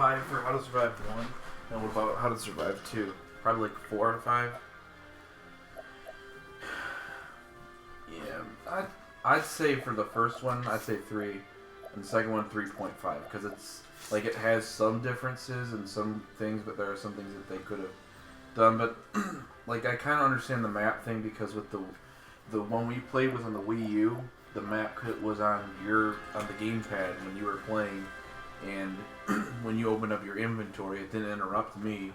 5 for How to Survive 1. And what about How to Survive 2? Probably like 4 out of 5. Yeah, I'd say for the first one, I'd say 3. And the second one, 3.5. Because it's, like, it has some differences and some things, but there are some things that they could have done. But, like, I kind of understand the map thing because with the one we played was on the Wii U, the map was on the gamepad when you were playing, and when you opened up your inventory, it didn't interrupt me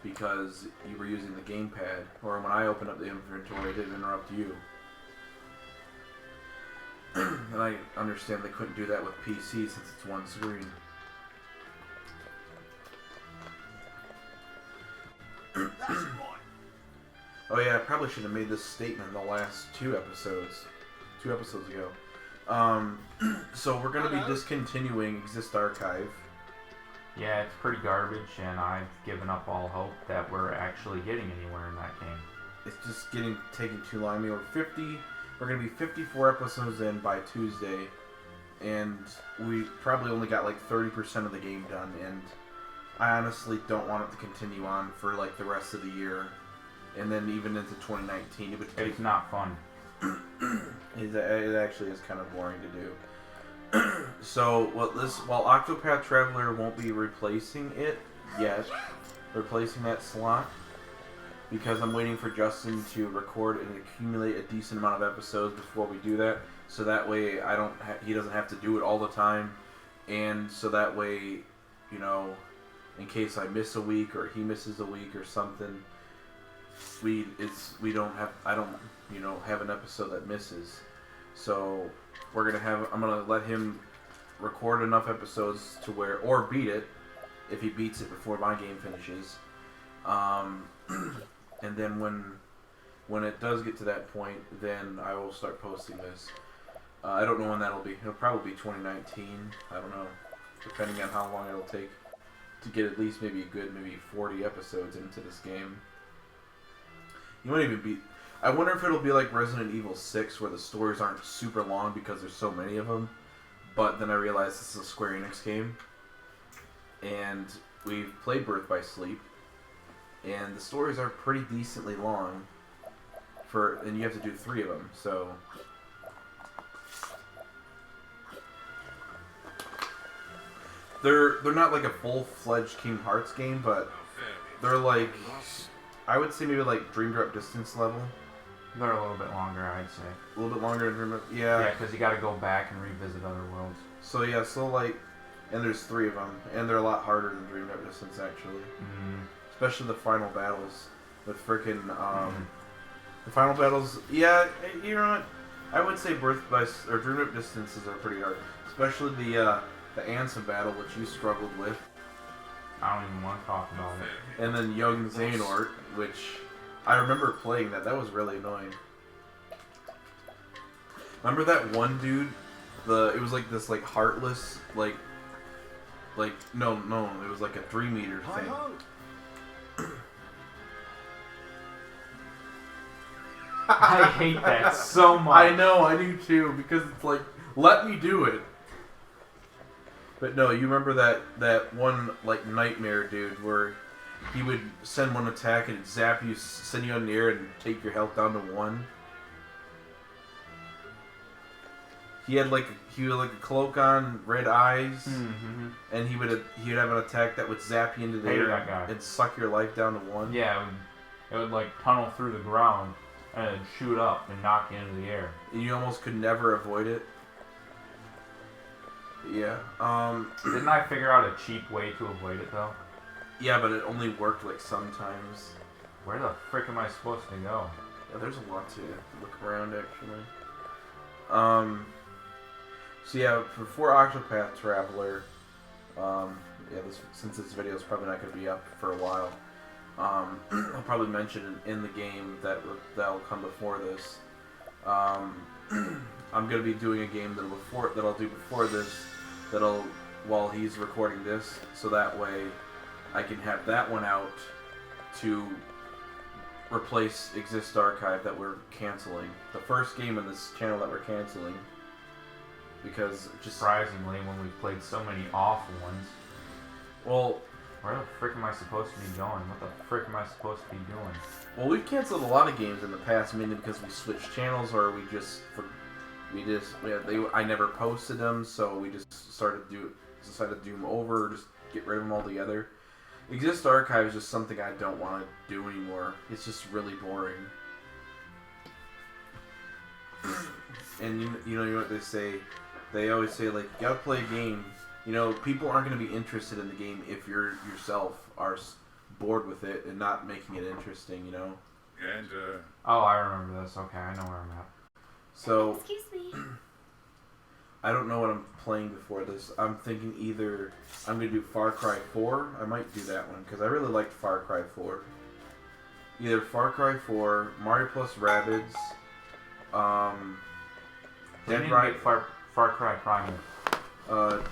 because you were using the gamepad. Or when I opened up the inventory, it didn't interrupt you. And I understand they couldn't do that with PC since it's one screen. Oh yeah, I probably should have made this statement in the last 2 episodes. 2 episodes ago. So we're going to be discontinuing Exist Archive. Yeah, it's pretty garbage, and I've given up all hope that we're actually getting anywhere in that game. It's just taking too long. I mean, we're going to be 54 episodes in by Tuesday, and we probably only got like 30% of the game done, and I honestly don't want it to continue on for like the rest of the year, and then even into 2019. It's not fun. It actually is kind of boring to do. So, while Octopath Traveler won't be replacing it yet, replacing that slot, because I'm waiting for Justin to record and accumulate a decent amount of episodes before we do that, so that way he doesn't have to do it all the time, and so that way, you know, in case I miss a week or he misses a week or something, I don't have an episode that misses. So I'm gonna let him record enough episodes to where, or beat it if he beats it before my game finishes. And then when it does get to that point, then I will start posting this. I don't know when that'll be. It'll probably be 2019. I don't know, depending on how long it'll take to get at least maybe 40 episodes into this game. You might even be... I wonder if it'll be like Resident Evil 6, where the stories aren't super long because there's so many of them. But then I realized this is a Square Enix game. And we've played Birth by Sleep. And the stories are pretty decently long. And you have to do 3 of them, so... They're not like a full-fledged Kingdom Hearts game, but they're like... I would say maybe like Dream Drop Distance level. They're a little bit longer, I'd say. A little bit longer than Dream Drop... Yeah. Yeah, because you got to go back and revisit other worlds. So yeah, like... And there's 3 of them. And they're a lot harder than Dream Drop Distance, actually. Mm-hmm. Especially the final battles. With frickin'... The final battles... Yeah, you know what? I would say Dream Drop Distances are pretty hard. Especially the Ansem battle, which you struggled with. I don't even want to talk about it. And then Young Xehanort, which I remember playing that. That was really annoying. Remember that one dude? It was like this like heartless no, it was like a 3-meter thing. I hate that so much. I know, I do too, because it's like, let me do it. But no, you remember that one like nightmare dude where he would send one attack and it'd zap you, send you in the air, and take your health down to 1. He had like a cloak on, red eyes, and he would have an attack that would zap you into the air and suck your life down to 1. Yeah, it would like tunnel through the ground and it'd shoot up and knock you into the air. And you almost could never avoid it. Yeah. Didn't I figure out a cheap way to avoid it though? Yeah, but it only worked like sometimes. Where the frick am I supposed to go? Yeah, there's a lot to look around actually. So yeah, for Octopath Traveler, since this video is probably not going to be up for a while, I'll probably mention in the game that'll come before this. I'm going to be doing a game that I'll do before this, while he's recording this, so that way I can have that one out to replace Exist Archive that we're canceling. The first game in this channel that we're canceling. Because just surprisingly, when we've played so many awful ones. Well, Where the frick am I supposed to be going? What the frick am I supposed to be doing? well, we've canceled a lot of games in the past, mainly because we switched channels or I never posted them, so we just decided to do them over, just get rid of them altogether. Exist Archive is just something I don't want to do anymore. It's just really boring. And you know what they say? They always say, like, you gotta play a game. You know, people aren't going to be interested in the game if you yourself are bored with it and not making it interesting, you know? And, Oh, I remember this. Okay, I know where I'm at. So, Excuse me. I don't know what I'm playing before this. I'm thinking either I'm going to do Far Cry 4. I might do that one because I really liked Far Cry 4. Either Far Cry 4, Mario plus Rabbids, Far Cry Primal.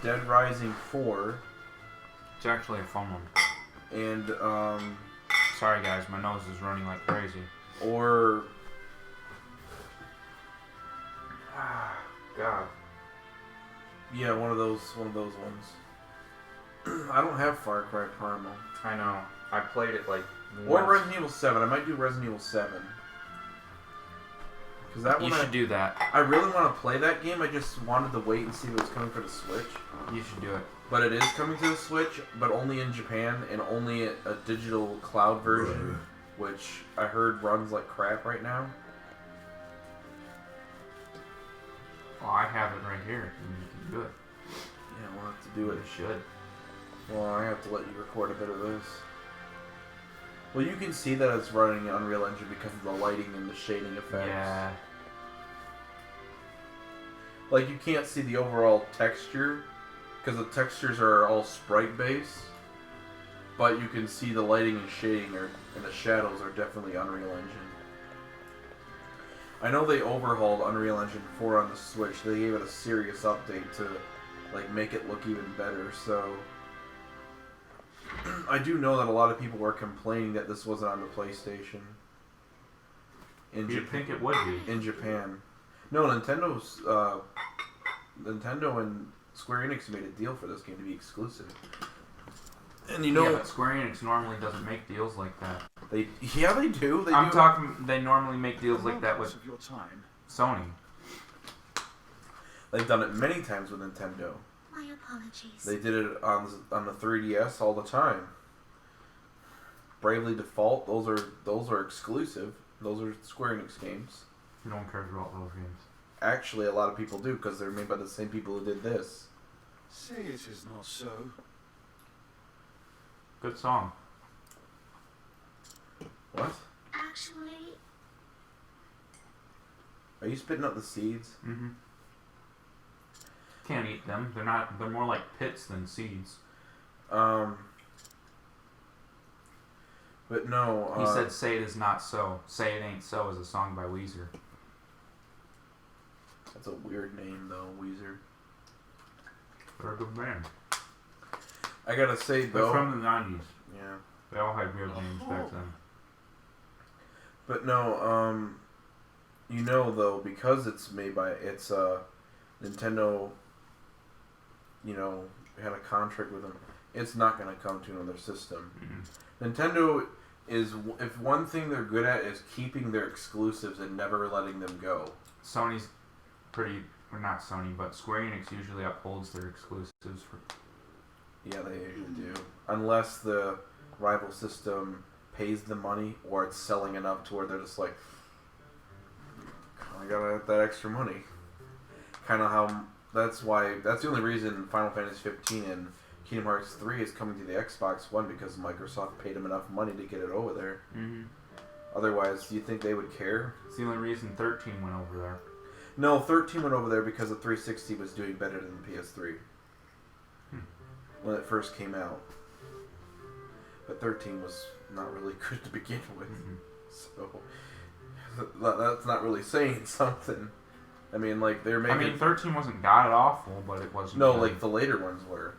Dead Rising 4, It's actually a fun one. and Sorry guys, my nose is running like crazy. or God, yeah, one of those ones. I don't have Far Cry Primal. I know. I played it like Or once. Resident Evil 7. I might do Resident Evil 7. Because that one You should do that. I really want to play that game. I just wanted to wait and see if it was coming for the Switch. You should do it. But it is coming to the Switch, but only in Japan and only a digital cloud version, which I heard runs like crap right now. Well, I have it right here. You can do it. Yeah, we'll have to do it. You should. Well, I have to let you record a bit of this. Well, you can see that it's running in Unreal Engine because of the lighting and the shading effects. Yeah. Like, you can't see the overall texture because the textures are all sprite-based, but you can see the lighting and shading and the shadows are definitely Unreal Engine. I know they overhauled Unreal Engine 4 on the Switch. They gave it a serious update to, like, make it look even better, so... I do know that a lot of people were complaining that this wasn't on the PlayStation. You'd think it would be. In Japan. No, Nintendo and Square Enix made a deal for this game to be exclusive. And you know, yeah, but Square Enix normally doesn't make deals like that. they do. I'm talking. They normally make deals like that with of your time. Sony. They've done it many times with Nintendo. My apologies. They did it on the 3DS all the time. Bravely Default, those are exclusive. Those are Square Enix games. No one cares about those games. Actually, a lot of people do because they're made by the same people who did this. Say it is not so. Good song. What? Actually, Are you spitting out the seeds? Mm-hmm. Can't eat them. They're not. They're more like pits than seeds. But no. He said, "Say it is not so. Say it ain't so" is a song by Weezer. That's a weird name, though, Weezer. They're a good band. I gotta say, They're though. from the '90s. Yeah. They all had weird names back then. But no, you know, though, because it's made by. Nintendo, you know, had a contract with them. It's not gonna come to another system. Mm-hmm. Nintendo is. If one thing they're good at is keeping their exclusives and never letting them go. Sony's pretty. Or not Sony, but Square Enix usually upholds their exclusives for. Yeah, they usually do. Unless the rival system pays the money or it's selling enough to where they're just like, I gotta have that extra money. Kind of how, that's the only reason Final Fantasy 15 and Kingdom Hearts 3 is coming to the Xbox One, because Microsoft paid them enough money to get it over there. Mm-hmm. Otherwise, do you think they would care? It's the only reason 13 went over there. No, 13 went over there because the 360 was doing better than the PS3 when it first came out. But 13 was not really good to begin with, so that's not really saying something. I mean, like, they're making... I mean, 13 wasn't god awful, but it wasn't No, good. like, the later ones were.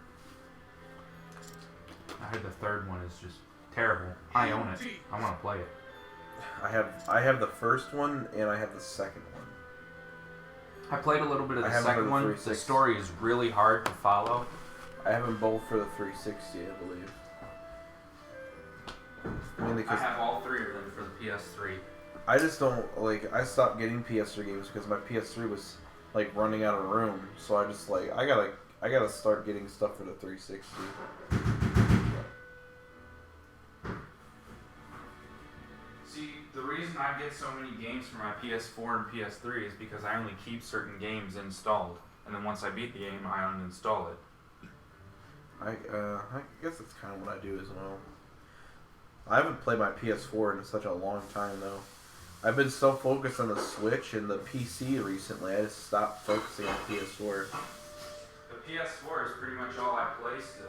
I heard the third one is just terrible. I own it. I want to play it. I have the first one, and I have the second one. I played a little bit of I the haven't second heard one. the The 360. story is really hard to follow. I have them both for the 360, I believe. Mainly I because have all 3 of them for the PS3. I just don't like. I stopped getting PS3 games because my PS3 was like running out of room. So I just like I gotta start getting stuff for the 360. See, the reason I get so many games for my PS4 and PS3 is because I only keep certain games installed, and then once I beat the game, I uninstall it. I guess that's kind of what I do as well. I haven't played my PS4 in such a long time though. I've been so focused on the Switch and the PC recently, I just stopped focusing on PS4. The PS4 is pretty much all I play still.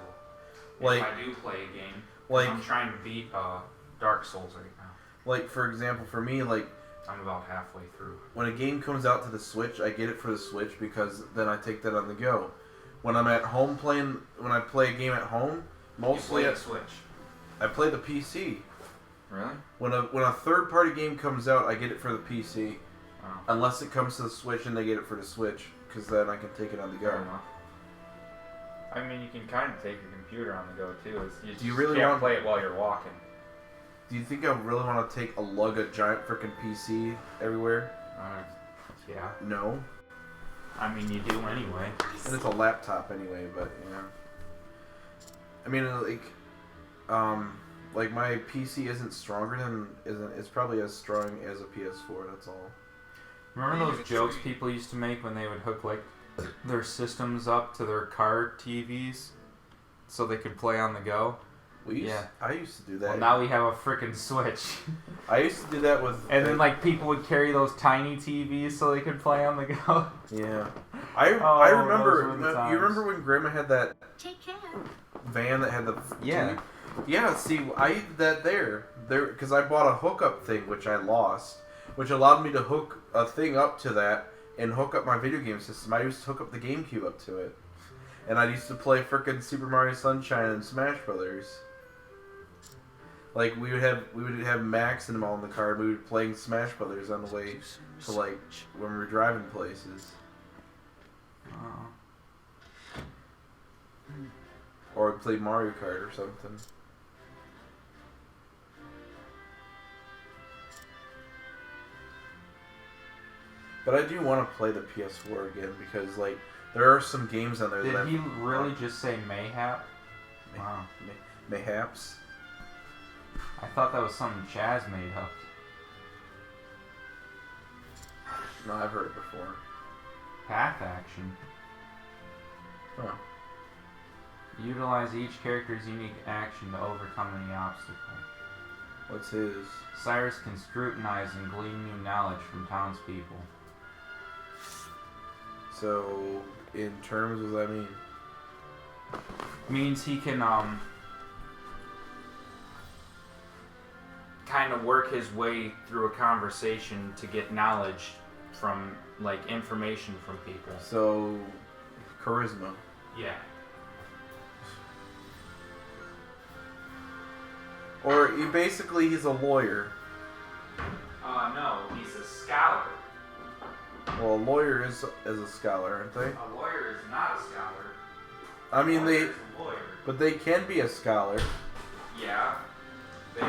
Like, if I do play a game. like I'm trying to beat Dark Souls right now. Like, for example, for me, like, I'm about halfway through. when a game comes out to the Switch, I get it for the Switch because then I take that on the go. When I'm at home when I play a game at home, mostly you play the Switch. I play the PC. Really? When a third party game comes out, I get it for the PC. Oh. Unless it comes to the Switch and they get it for the Switch, because then I can take it on the go. Fair enough. I mean, you can kind of take your computer on the go too. You Do you really can't want play it while you're walking? Do you think I really want to take a giant freaking PC everywhere? Yeah. No. I mean, you do anyway. And it's a laptop anyway, but yeah. I mean, like my PC isn't stronger it's probably as strong as a PS4. That's all. Remember those jokes people used to make when they would hook like their systems up to their car TVs so they could play on the go? I used to do that. Well, now we have a freaking Switch. I used to do that with. And then like people would carry those tiny TVs so they could play on the go. Yeah. I remember. those were the You remember when Grandma had that Take care. van that had the Yeah. Yeah, see, I did that there because I bought a hookup thing which I lost, which allowed me to hook a thing up to that and hook up my video game system. I used to hook up the GameCube up to it, and I used to play frickin' Super Mario Sunshine and Smash Brothers. Like we would have Max and them all in the car. And we would be playing Smash Brothers on the way to like when we were driving places, or we'd play Mario Kart or something. But I do want to play the PS4 again because, like, there are some games on there that Did he really just say mayhap? Wow. Mayhaps. I thought that was something Chaz made up. No, I've heard it before. Path action. Huh. Utilize each character's unique action to overcome any obstacle. What's his? Cyrus can scrutinize and glean new knowledge from townspeople. So, in terms, what does that mean? Means he can kind of work his way through a conversation to get knowledge from, like, information from people. So, charisma. Yeah. Or he's a lawyer. No, he's a scholar. Well, a lawyer is a scholar, aren't they? A lawyer is not a scholar. I mean, A lawyer. but they can be a scholar. Yeah, they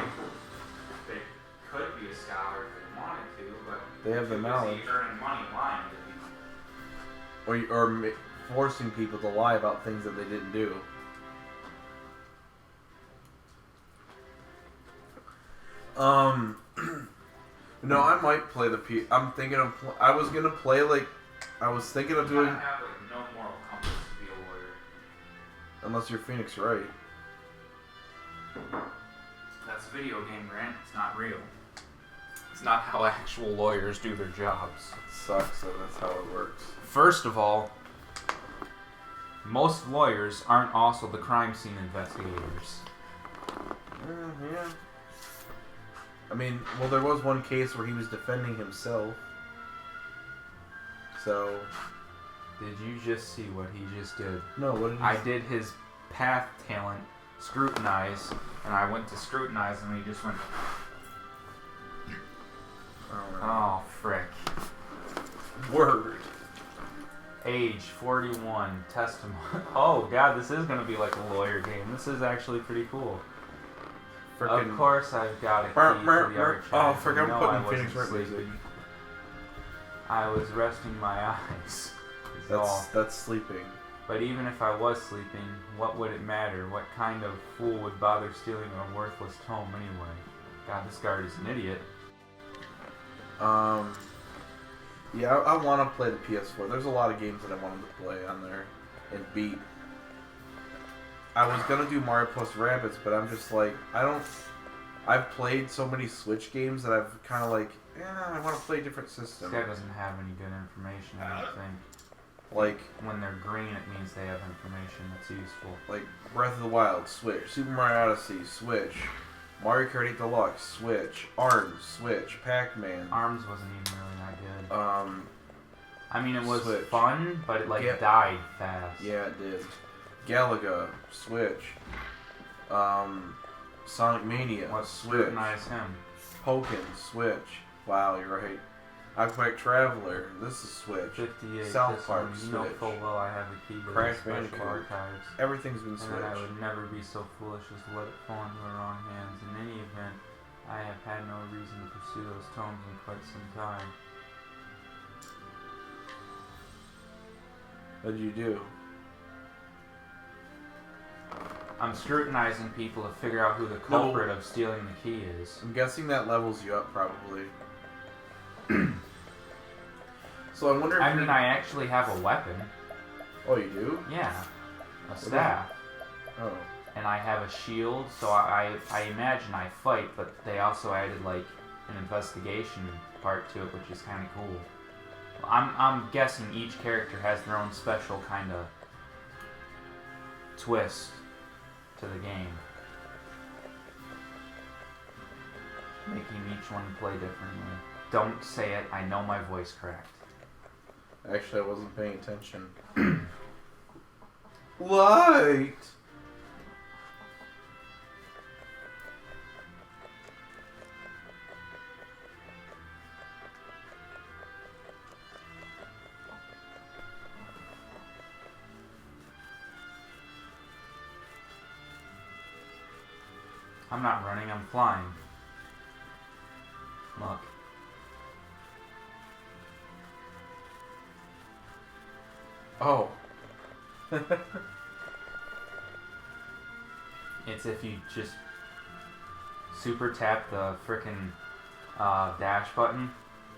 could be a scholar if they wanted to, but They have the too busy knowledge. earning money lying to people. Or forcing people to lie about things that they didn't do. No, I might play the I'm thinking of. I was thinking of You doing. gotta have like no moral compass to be a lawyer. Unless you're Phoenix Wright. That's a video game, Grant. It's not real. It's not how actual lawyers do their jobs. It sucks that that's how it works. First of all, most lawyers aren't also the crime scene investigators. Yeah. I mean, well, there was one case where he was defending himself. So. Did you just see what he just did? No, what did he I did his path talent, scrutinize, and I went to scrutinize and he just went, Oh, oh, frick. Word. Age 41. Testimony. Oh god, this is gonna be like a lawyer game. This is actually pretty cool. Frickin' Of course, I've got a key Burp, to burp, the burp. archive. Oh, frick, I'm No, putting I wasn't Phoenix Wright music. sleeping. I was resting my eyes. Is all. That's sleeping. But even if I was sleeping, what would it matter? What kind of fool would bother stealing a worthless tome anyway? God, this guard is an idiot. Yeah, I want to play the PS4. There's a lot of games that I wanted to play on there and beat. I was gonna do Mario plus Rabbids, but I'm just like, I've played so many Switch games that I've kind of like, I want to play a different system. This guy doesn't have any good information, I don't think. Like, When they're green, it means they have information that's useful. like Breath of the Wild, Switch. Super Mario Odyssey, Switch. Mario Kart 8 Deluxe, Switch. ARMS, Switch. Pac-Man. ARMS wasn't even really that good. I mean, it was Switch. fun, but it died fast. Yeah, it did. Galaga, Switch. Sonic Mania, Let's Switch. scrutinize him. Pokken, Switch. Wow, you're right. Octopath Traveler, this is Switch. 58. South this Park, one, you know Switch. full well I have a key to Crash the special Bandicoot. archives. Everything's been And that I Switch. would never be so foolish as to let it fall into the wrong hands. In any event, I have had no reason to pursue those tomes in quite some time. What'd you do? I'm scrutinizing people to figure out who the culprit of stealing the key is. I'm guessing that levels you up, probably. So I wonder if I mean, I actually have a weapon. Oh, you do? Yeah. A is staff. Oh. And I have a shield, so I imagine I fight, but they also added like an investigation part to it, which is kind of cool. I'm guessing each character has their own special kind of twist to the game, making each one play differently. Don't say it. I know my voice cracked. Actually, I wasn't paying attention. Light! I'm not running. I'm flying. Look. Oh. It's if you just super tap the frickin' dash button,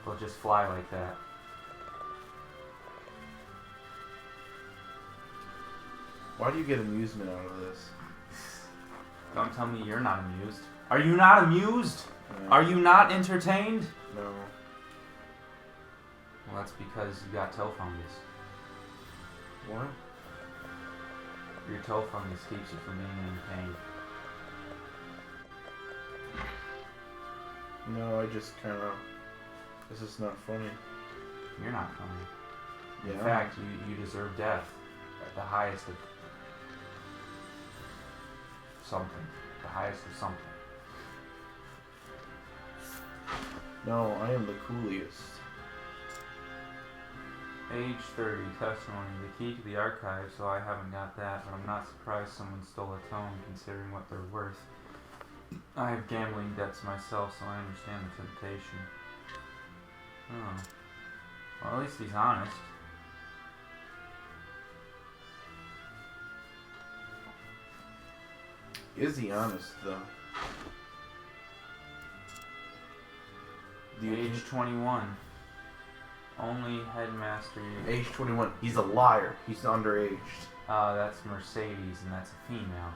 they'll just fly like that. Why do you get amusement out of this? Don't tell me you're not amused. Are you not amused? No. Are you not entertained? No. Well, that's because you got toe fungus. What? Your toe fungus keeps you from being in pain. No, I just kind of... This is not funny. You're not funny. Yeah. In fact, you deserve death at the highest of something. The highest of something. No, I am the coolest. Age 30, testimony. The key to the archive, so I haven't got that, but I'm not surprised someone stole a tome considering what they're worth. I have gambling debts myself, so I understand the temptation. Oh. Well, at least he's honest. Is he honest, though? Age 21. Only headmaster. Age 21. He's a liar. He's underage. That's Mercedes, and that's a female.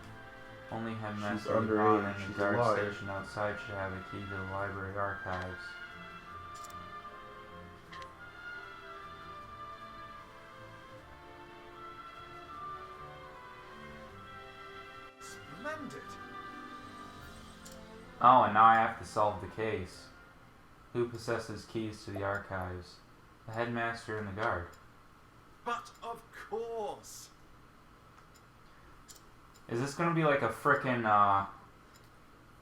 Only headmaster underage. Yvonne and She's the a guard liar. station outside should have a key to the library archives. Splendid. Oh, and now I have to solve the case. Who possesses keys to the archives? The headmaster and the guard. But of course. Is this gonna be like a frickin'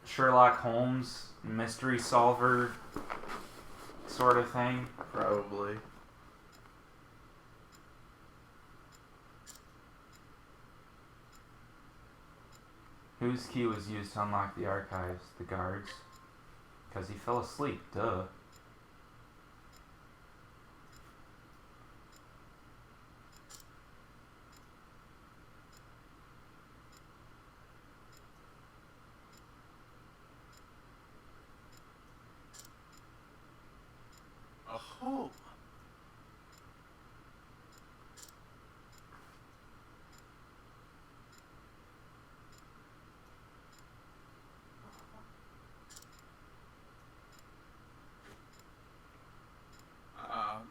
Sherlock Holmes mystery solver sort of thing? Probably. Whose key was used to unlock the archives? The guards? Because he fell asleep, duh. Oh.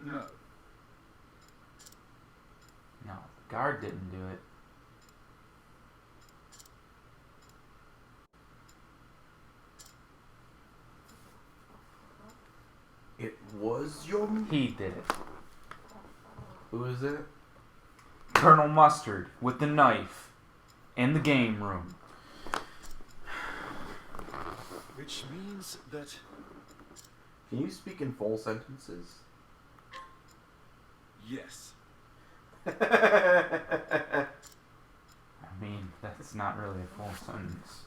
No. No, the guard didn't do it. It was your... He did it. Who is it? Colonel Mustard with the knife in the game room. Which means that... Can you speak in full sentences? Yes. I mean, that's not really a full sentence.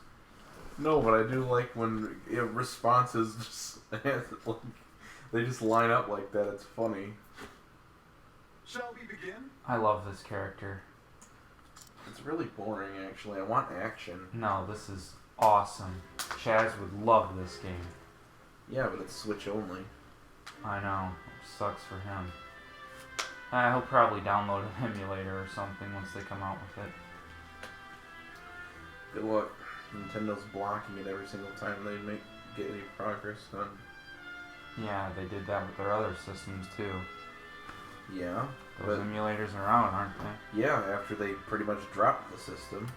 No, but I do like when responses just like they just line up like that. It's funny. Shall we begin? I love this character. It's really boring, actually. I want action. No, this is awesome. Chaz would love this game. Yeah, but it's Switch only. I know. It sucks for him. He'll probably download an emulator or something once they come out with it. Good luck. Nintendo's blocking it every single time they get any progress done. Yeah, they did that with their other systems too. Yeah. Those emulators are out, aren't they? Yeah, after they pretty much dropped the system.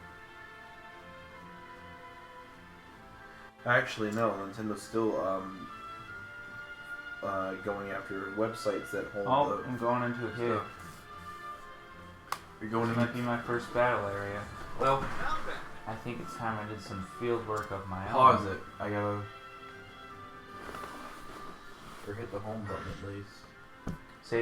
Actually, no. Nintendo's still going after websites that hold Oh, I'm going into a cave. stuff. You're going This to might be my first battle area. Well, Now then. I think it's time I did some field work of my own. pause it. I gotta... Or hit the home button at least. Save